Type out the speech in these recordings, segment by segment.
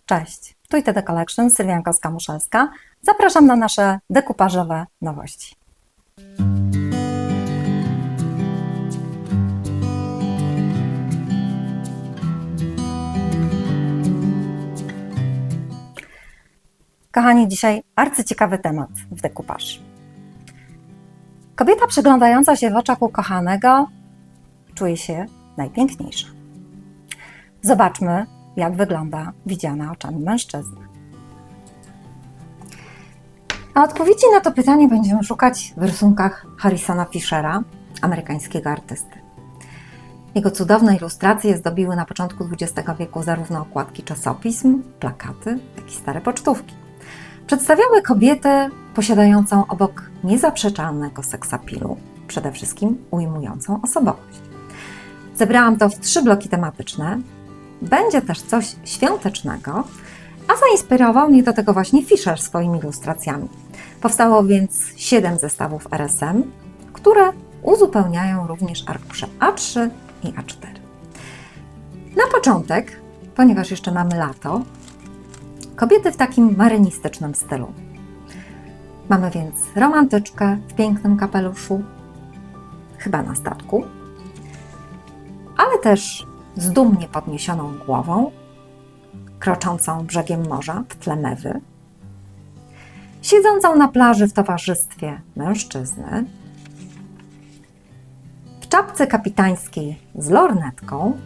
Cześć, tu i The Collection, Sylwia Kowska-Muszelska. Zapraszam na nasze dekupażowe nowości. Kochani, dzisiaj arcyciekawy temat w dekupaż. Kobieta przyglądająca się w oczach ukochanego czuje się najpiękniejsza. Zobaczmy, jak wygląda widziana oczami mężczyzny. A odpowiedzi na to pytanie będziemy szukać w rysunkach Harrisona Fischera, amerykańskiego artysty. Jego cudowne ilustracje zdobiły na początku XX wieku zarówno okładki czasopism, plakaty, jak i stare pocztówki. Przedstawiały kobietę posiadającą obok niezaprzeczalnego seksapilu, przede wszystkim ujmującą osobowość. Zebrałam to w 3 bloki tematyczne. Będzie też coś świątecznego, a zainspirował mnie do tego właśnie Fischer swoimi ilustracjami. Powstało więc 7 zestawów RSM, które uzupełniają również arkusze A3 i A4. Na początek, ponieważ jeszcze mamy lato, kobiety w takim marynistycznym stylu. Mamy więc romantyczkę w pięknym kapeluszu, chyba na statku, ale też z dumnie podniesioną głową, kroczącą brzegiem morza w tle mewy, siedzącą na plaży w towarzystwie mężczyzny, w czapce kapitańskiej z lornetką,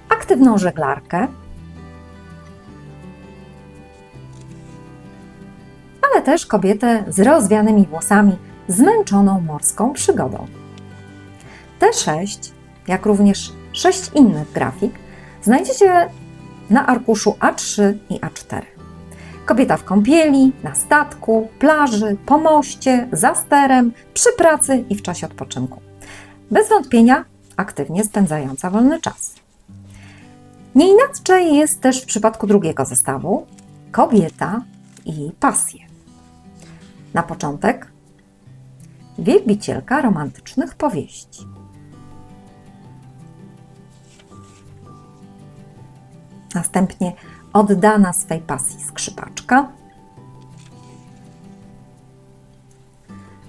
aktywną żeglarkę, ale też kobietę z rozwianymi włosami, zmęczoną morską przygodą. Te 6, jak również 6 innych grafik, znajdziecie na arkuszu A3 i A4. Kobieta w kąpieli, na statku, plaży, po moście, za sterem, przy pracy i w czasie odpoczynku. Bez wątpienia aktywnie spędzająca wolny czas. Nie inaczej jest też w przypadku drugiego zestawu kobieta i pasje. Na początek wielbicielka romantycznych powieści. Następnie oddana swej pasji skrzypaczka,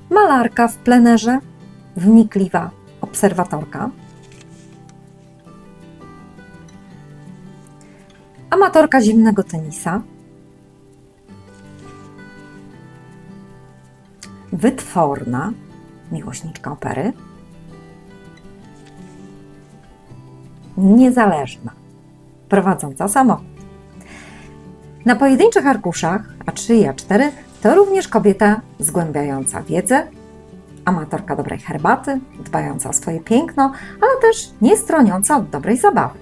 malarka w plenerze, wnikliwa obserwatorka, amatorka zimnego tenisa, wytworna miłośniczka opery, niezależna prowadząca samochód. Na pojedynczych arkuszach A3 i A4 to również kobieta zgłębiająca wiedzę, amatorka dobrej herbaty, dbająca o swoje piękno, ale też nie stroniąca od dobrej zabawy.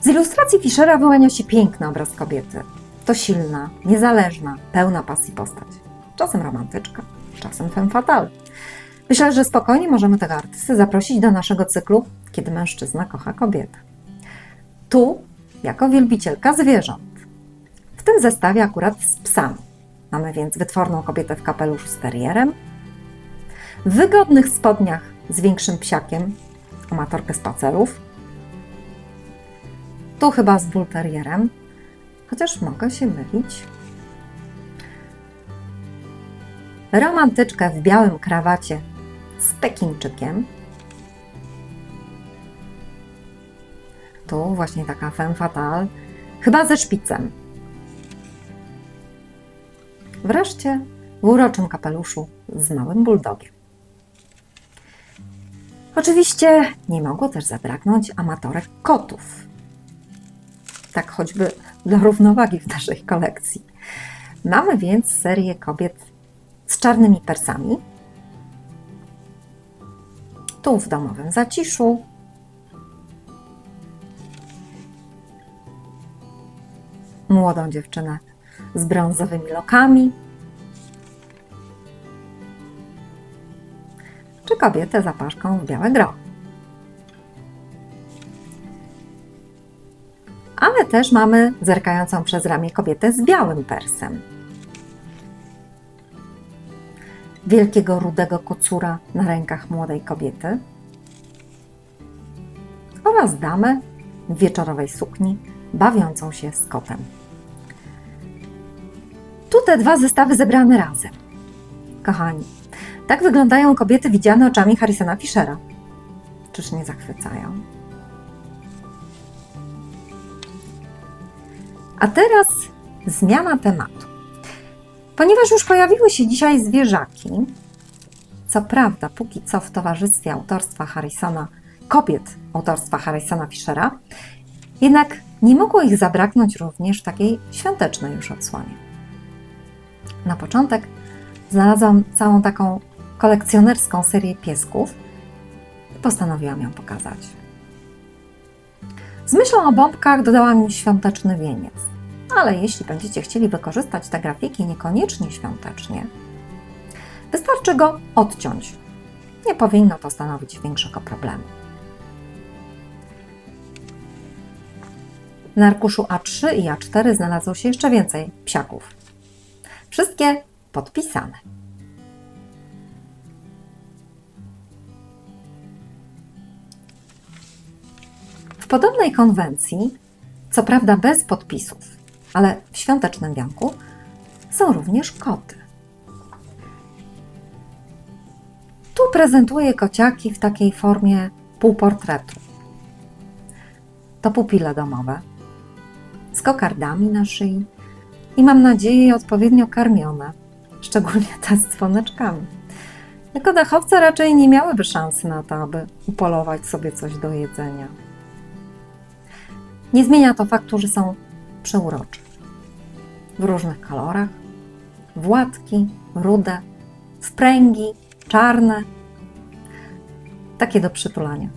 Z ilustracji Fischera wyłania się piękny obraz kobiety. To silna, niezależna, pełna pasji postać. Czasem romantyczka, czasem femme fatale. Myślę, że spokojnie możemy tego artystę zaprosić do naszego cyklu Kiedy mężczyzna kocha kobietę. Tu jako wielbicielka zwierząt. W tym zestawie akurat z psami. Mamy więc wytworną kobietę w kapeluszu z terrierem, w wygodnych spodniach z większym psiakiem, amatorkę spacerów, tu chyba z bull terrierem, chociaż mogę się mylić. Romantyczkę w białym krawacie z pekińczykiem. Tu właśnie taka femme fatale, chyba ze szpicem. Wreszcie w uroczym kapeluszu z małym bulldogiem. Oczywiście nie mogło też zabraknąć amatorek kotów. Tak choćby dla równowagi w naszej kolekcji. Mamy więc serię kobiet z czarnymi persami. Tu w domowym zaciszu. Młodą dziewczynę z brązowymi lokami. Czy kobietę z apaszką w białe grono. Ale też mamy zerkającą przez ramię kobietę z białym persem. Wielkiego rudego kocura na rękach młodej kobiety oraz damę w wieczorowej sukni bawiącą się z kotem. Tu te dwa zestawy zebrane razem. Kochani, tak wyglądają kobiety widziane oczami Harrisona Fischera. Czyż nie zachwycają? A teraz zmiana tematu. Ponieważ już pojawiły się dzisiaj zwierzaki, co prawda póki co w towarzystwie autorstwa kobiet autorstwa Harrisona Fischera, jednak nie mogło ich zabraknąć również w takiej świątecznej już odsłonie. Na początek znalazłam całą taką kolekcjonerską serię piesków i postanowiłam ją pokazać. Z myślą o bombkach dodałam im świąteczny wieniec, ale jeśli będziecie chcieli wykorzystać te grafiki niekoniecznie świątecznie, wystarczy go odciąć. Nie powinno to stanowić większego problemu. Na arkuszu A3 i A4 znalazło się jeszcze więcej psiaków. Wszystkie podpisane. W podobnej konwencji, co prawda bez podpisów, ale w świątecznym wianku, są również koty. Tu prezentuję kociaki w takiej formie półportretu. To pupile domowe, z kokardami na szyi i mam nadzieję odpowiednio karmione, szczególnie te z dzwoneczkami. Jako dachowce raczej nie miałyby szansy na to, aby upolować sobie coś do jedzenia. Nie zmienia to faktu, że są przeurocze. W różnych kolorach, władki, rude, wpręgi, czarne, takie do przytulania.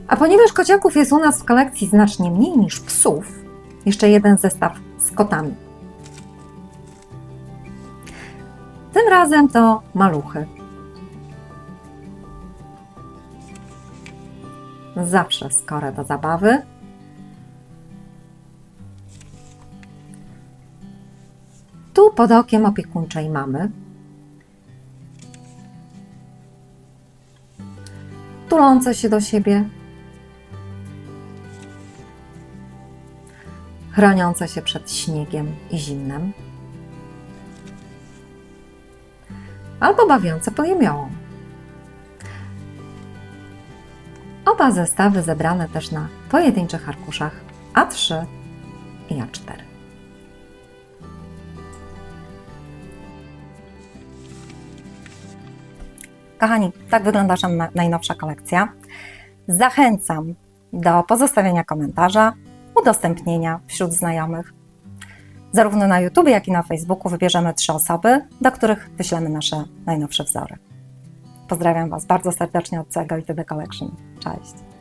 A ponieważ kociaków jest u nas w kolekcji znacznie mniej niż psów, jeszcze jeden zestaw z kotami. Tym razem to maluchy. Zawsze skore do zabawy. Tu pod okiem opiekuńczej mamy. Tulące się do siebie. Chroniące się przed śniegiem i zimnem. Albo bawiące pod jemiołą. Oba zestawy zebrane też na pojedynczych arkuszach A3 i A4. Kochani, tak wygląda nasza najnowsza kolekcja. Zachęcam do pozostawienia komentarza, udostępnienia wśród znajomych. Zarówno na YouTube, jak i na Facebooku wybierzemy 3 osoby, do których wyślemy nasze najnowsze wzory. Pozdrawiam Was bardzo serdecznie od całego ITD Collection. Cześć!